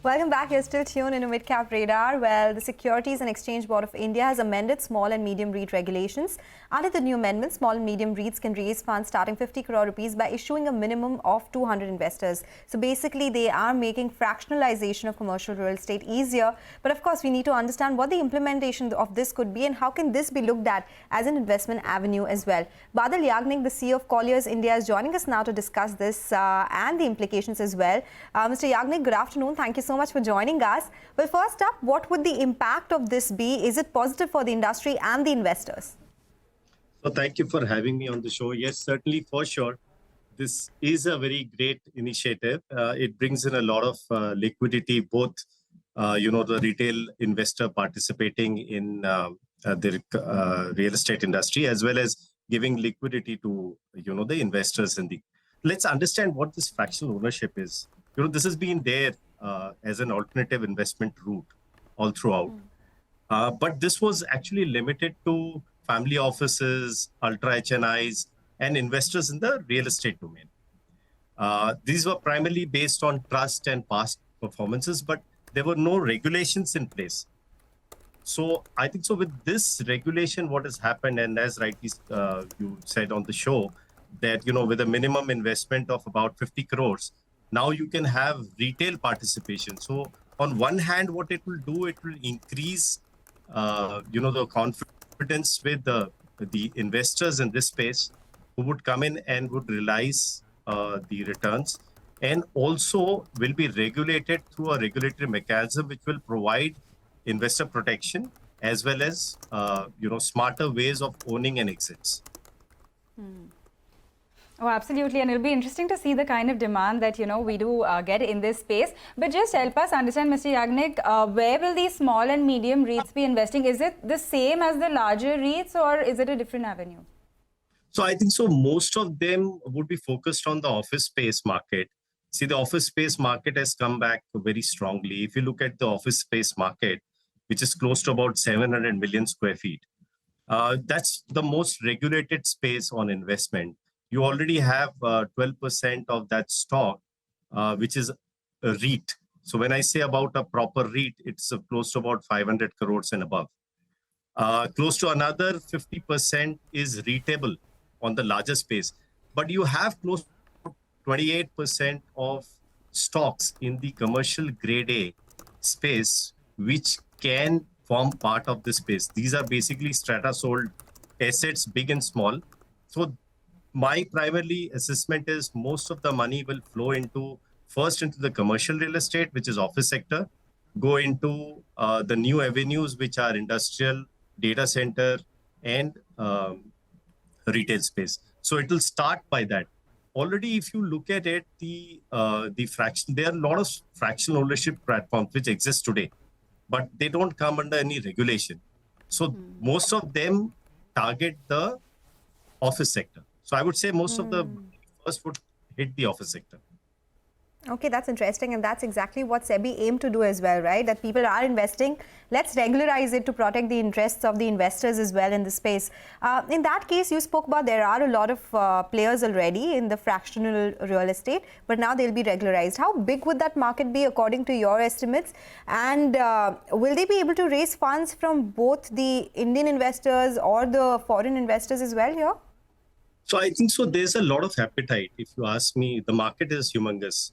Welcome back. You're still tuned into Midcap Radar. Well, the Securities and Exchange Board of India has amended small and medium REIT regulations. Under the new amendment, small and medium REITs can raise funds starting 50 crore rupees by issuing a minimum of 200 investors. So basically, they are making fractionalization of commercial real estate easier. But of course, we need to understand what the implementation of this could be and how can this be looked at as an investment avenue as well. Badal Yagnik, the CEO of Colliers India, is joining us now to discuss this and the implications as well. Mr. Yagnik, good afternoon. Thank you so much for joining us. Well, first up, what would the impact of this be? Is it positive for the industry and the investors? So thank you for having me on the show. Yes, certainly, for sure. This is a very great initiative. It brings in a lot of liquidity, both, the retail investor participating in the real estate industry, as well as giving liquidity to, the investors in the. Let's understand what this fractional ownership is. This has been there as an alternative investment route all throughout. But this was actually limited to family offices, ultra HNIs, and investors in the real estate domain. These were primarily based on trust and past performances, but there were no regulations in place. So I think so with this regulation, what has happened, and as rightly you said on the show, that, with a minimum investment of about 50 crores, now you can have retail participation. So on one hand, what it will do, it will increase, the confidence with the investors in this space who would come in and would realize the returns, and also will be regulated through a regulatory mechanism which will provide investor protection as well as, smarter ways of owning and exits. Oh, absolutely. And it'll be interesting to see the kind of demand that, we do get in this space. But just help us understand, Mr. Yagnik, where will these small and medium REITs be investing? Is it the same as the larger REITs, or is it a different avenue? So I think so most of them would be focused on the office space market. See, the office space market has come back very strongly. If you look at the office space market, which is close to about 700 million square feet, that's the most regulated space on investment. You already have 12% of that stock, which is a REIT. So when I say about a proper REIT, it's close to about 500 crores and above. Close to another 50% is REITable on the larger space. But you have close to 28% of stocks in the commercial grade A space, which can form part of this space. These are basically strata sold assets, big and small. So my primarily assessment is most of the money will flow first into the commercial real estate, which is office sector, go into the new avenues, which are industrial, data center, and retail space. So it will start by that. Already, if you look at it, the fraction, there are a lot of fractional ownership platforms which exist today, but they don't come under any regulation. So most of them target the office sector. So I would say most of the first would hit the office sector. Okay, that's interesting, and that's exactly what SEBI aimed to do as well, right? That people are investing. Let's regularize it to protect the interests of the investors as well in the space. In that case, you spoke about there are a lot of players already in the fractional real estate, but now they'll be regularized. How big would that market be according to your estimates? And will they be able to raise funds from both the Indian investors or the foreign investors as well here? So I think so. There's a lot of appetite. If you ask me, the market is humongous.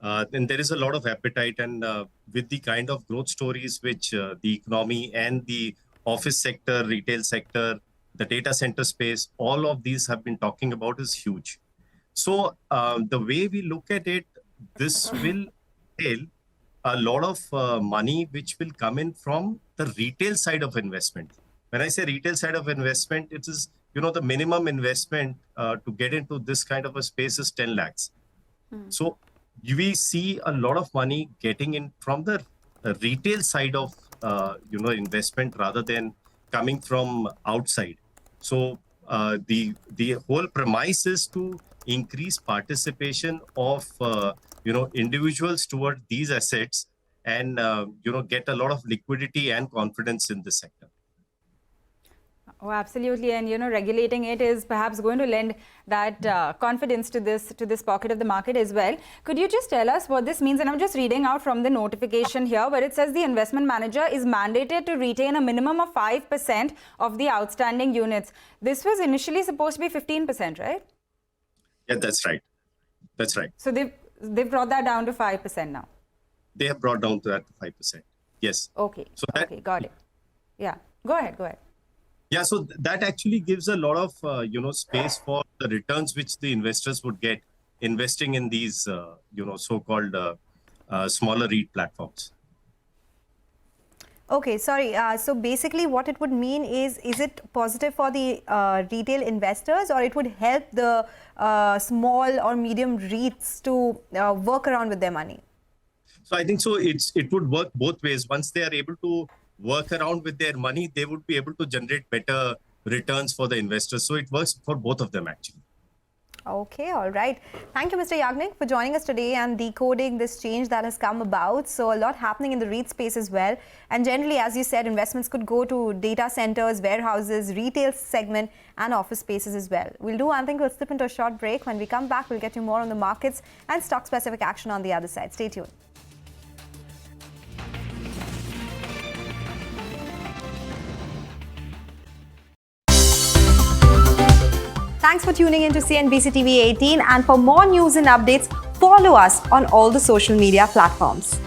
And there is a lot of appetite, and with the kind of growth stories which the economy and the office sector, retail sector, the data center space, all of these have been talking about is huge. So the way we look at it, this will entail a lot of money which will come in from the retail side of investment. When I say retail side of investment, it is, the minimum investment to get into this kind of a space is 10 lakhs. So we see a lot of money getting in from the retail side of, investment rather than coming from outside. So the whole premise is to increase participation of, individuals toward these assets and, get a lot of liquidity and confidence in the sector. Oh, absolutely. And, regulating it is perhaps going to lend that confidence to this pocket of the market as well. Could you just tell us what this means? And I'm just reading out from the notification here, where it says the investment manager is mandated to retain a minimum of 5% of the outstanding units. This was initially supposed to be 15%, right? Yeah, that's right. That's right. So they've brought that down to 5% now. They have brought down to that 5%. Yes. Okay. So okay, got it. Yeah. Go ahead. Yeah, so that actually gives a lot of space for the returns which the investors would get investing in these so-called smaller REIT platforms. Okay, sorry. So basically what it would mean is it positive for the retail investors, or it would help the small or medium REITs to work around with their money? So I think so it would work both ways. Once they are able to work around with their money, they would be able to generate better returns for the investors. So it works for both of them actually. Okay, all right. Thank you, Mr. Yagnik, for joining us today and decoding this change that has come about. So a lot happening in the REIT space as well. And generally, as you said, investments could go to data centers, warehouses, retail segment and office spaces as well. We'll do one thing, we'll slip into a short break. When we come back, we'll get you more on the markets and stock-specific action on the other side. Stay tuned. Thanks for tuning in to CNBC TV 18, and for more news and updates, follow us on all the social media platforms.